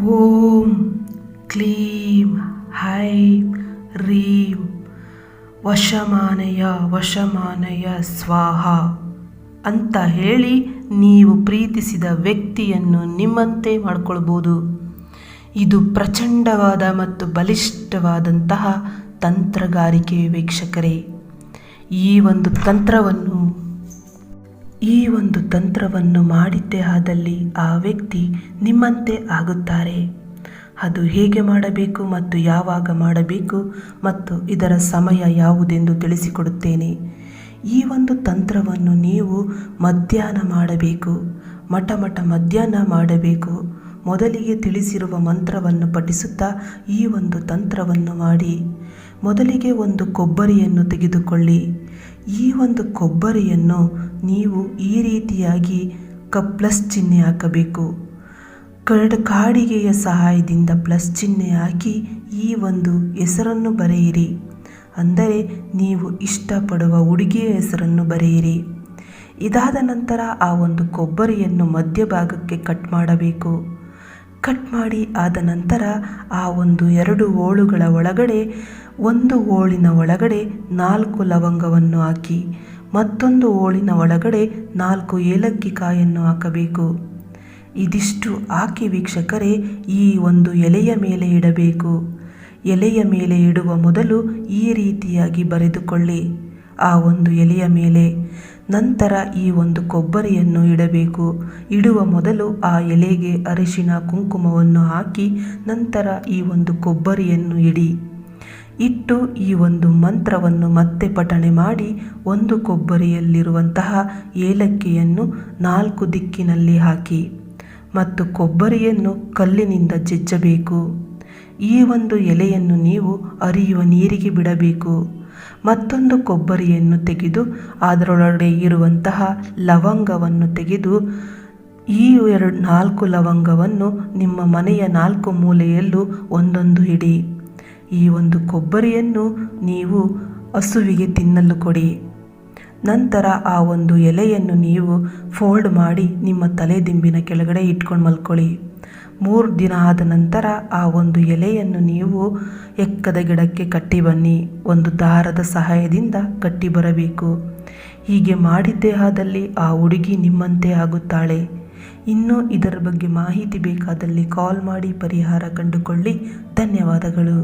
ಓಂ ಕ್ಲೀಂ ಹೈಂ ರೀಂ ವಶಮಾನಯ ಸ್ವಾಹ ಅಂತ ಹೇಳಿ ನೀವು ಪ್ರೀತಿಸಿದ ವ್ಯಕ್ತಿಯನ್ನು ನಿಮ್ಮಂತೆ ಮಾಡಿಕೊಳ್ಬೋದು. ಇದು ಪ್ರಚಂಡವಾದ ಮತ್ತು ಬಲಿಷ್ಠವಾದಂತಹ ತಂತ್ರಗಾರಿಕೆ ವೀಕ್ಷಕರೇ. ಈ ಒಂದು ತಂತ್ರವನ್ನು ಮಾಡಿದ್ದೇ ಆದಲ್ಲಿ ಆ ವ್ಯಕ್ತಿ ನಿಮ್ಮಂತೆ ಆಗುತ್ತಾರೆ. ಅದು ಹೇಗೆ ಮಾಡಬೇಕು ಮತ್ತು ಯಾವಾಗ ಮಾಡಬೇಕು ಮತ್ತು ಇದರ ಸಮಯ ಯಾವುದೆಂದು ತಿಳಿಸಿಕೊಡುತ್ತೇನೆ. ಈ ಒಂದು ತಂತ್ರವನ್ನು ನೀವು ಮಧ್ಯಾಹ್ನ ಮಾಡಬೇಕು, ಮಧ್ಯಾಹ್ನ ಮಾಡಬೇಕು. ಮೊದಲಿಗೆ ತಿಳಿಸಿರುವ ಮಂತ್ರವನ್ನು ಪಠಿಸುತ್ತಾ ಈ ಒಂದು ತಂತ್ರವನ್ನು ಮಾಡಿ. ಮೊದಲಿಗೆ ಒಂದು ಕೊಬ್ಬರಿಯನ್ನು ತೆಗೆದುಕೊಳ್ಳಿ. ಈ ಒಂದು ಕೊಬ್ಬರಿಯನ್ನು ನೀವು ಈ ರೀತಿಯಾಗಿ ಪ್ಲಸ್ ಚಿಹ್ನೆ ಹಾಕಬೇಕು. ಕಾಡಿಗೆಯ ಸಹಾಯದಿಂದ ಪ್ಲಸ್ ಚಿಹ್ನೆ ಹಾಕಿ ಈ ಒಂದು ಹೆಸರನ್ನು ಬರೆಯಿರಿ. ಅಂದರೆ ನೀವು ಇಷ್ಟಪಡುವ ಹುಡುಗಿಯ ಹೆಸರನ್ನು ಬರೆಯಿರಿ. ಇದಾದ ನಂತರ ಆ ಒಂದು ಕೊಬ್ಬರಿಯನ್ನು ಮಧ್ಯಭಾಗಕ್ಕೆ ಕಟ್ ಮಾಡಬೇಕು. ಕಟ್ ಮಾಡಿ ಆದ ನಂತರ ಆ ಒಂದು 2 ಹೋಳುಗಳ ಒಳಗಡೆ, ಒಂದು ಹೋಳಿನ ಒಳಗಡೆ 4 ಲವಂಗವನ್ನು ಹಾಕಿ, ಮತ್ತೊಂದು ಹೋಳಿನ ಒಳಗಡೆ 4 ಏಲಕ್ಕಿ ಕಾಯನ್ನು ಹಾಕಬೇಕು. ಇದಿಷ್ಟು ಹಾಕಿ ವೀಕ್ಷಕರೇ ಈ ಒಂದು ಎಲೆಯ ಮೇಲೆ ಇಡಬೇಕು. ಎಲೆಯ ಮೇಲೆ ಇಡುವ ಮೊದಲು ಈ ರೀತಿಯಾಗಿ ಬರೆದುಕೊಳ್ಳಿ ಆ ಒಂದು ಎಲೆಯ ಮೇಲೆ. ನಂತರ ಈ ಒಂದು ಕೊಬ್ಬರಿಯನ್ನು ಇಡಬೇಕು. ಇಡುವ ಮೊದಲು ಆ ಎಲೆಗೆ ಅರಿಶಿನ ಕುಂಕುಮವನ್ನು ಹಾಕಿ ನಂತರ ಈ ಒಂದು ಕೊಬ್ಬರಿಯನ್ನು ಇಟ್ಟು ಈ ಒಂದು ಮಂತ್ರವನ್ನು ಮತ್ತೆ ಪಠಣೆ ಮಾಡಿ ಒಂದು ಕೊಬ್ಬರಿಯಲ್ಲಿರುವಂತಹ ಏಲಕ್ಕಿಯನ್ನು 4 ದಿಕ್ಕಿನಲ್ಲಿ ಹಾಕಿ ಮತ್ತು ಕೊಬ್ಬರಿಯನ್ನು ಕಲ್ಲಿನಿಂದ ಜಜ್ಜಬೇಕು. ಈ ಒಂದು ಎಲೆಯನ್ನು ನೀವು ಹರಿಯುವ ನೀರಿಗೆ ಬಿಡಬೇಕು. ಮತ್ತೊಂದು ಕೊಬ್ಬರಿಯನ್ನು ತೆಗೆದು ಅದರೊಳಗಡೆ ಇರುವಂತಹ ಲವಂಗವನ್ನು ತೆಗೆದು ಈ 4 ಲವಂಗವನ್ನು ನಿಮ್ಮ ಮನೆಯ 4 ಮೂಲೆಯಲ್ಲೂ ಒಂದೊಂದು ಇಡಿ. ಈ ಒಂದು ಕೊಬ್ಬರಿಯನ್ನು ನೀವು ಹಸುವಿಗೆ ತಿನ್ನಲು ಕೊಡಿ. ನಂತರ ಆ ಒಂದು ಎಲೆಯನ್ನು ನೀವು ಫೋಲ್ಡ್ ಮಾಡಿ ನಿಮ್ಮ ತಲೆದಿಂಬಿನ ಕೆಳಗಡೆ ಇಟ್ಕೊಂಡು ಮಲ್ಕೊಳ್ಳಿ. 3 ದಿನ ಆದ ನಂತರ ಆ ಒಂದು ಎಲೆಯನ್ನು ನೀವು ಎಕ್ಕದ ಗಿಡಕ್ಕೆ ಕಟ್ಟಿ ಬನ್ನಿ. ಒಂದು ದಾರದ ಸಹಾಯದಿಂದ ಕಟ್ಟಿ ಬರಬೇಕು. ಹೀಗೆ ಮಾಡಿದ್ದೇ ಆದಲ್ಲಿ ಆ ಹುಡುಗಿ ನಿಮ್ಮಂತೆ ಆಗುತ್ತಾಳೆ. ಇನ್ನೂ ಇದರ ಬಗ್ಗೆ ಮಾಹಿತಿ ಬೇಕಾದಲ್ಲಿ ಕಾಲ್ ಮಾಡಿ ಪರಿಹಾರ ಕಂಡುಕೊಳ್ಳಿ. ಧನ್ಯವಾದಗಳು.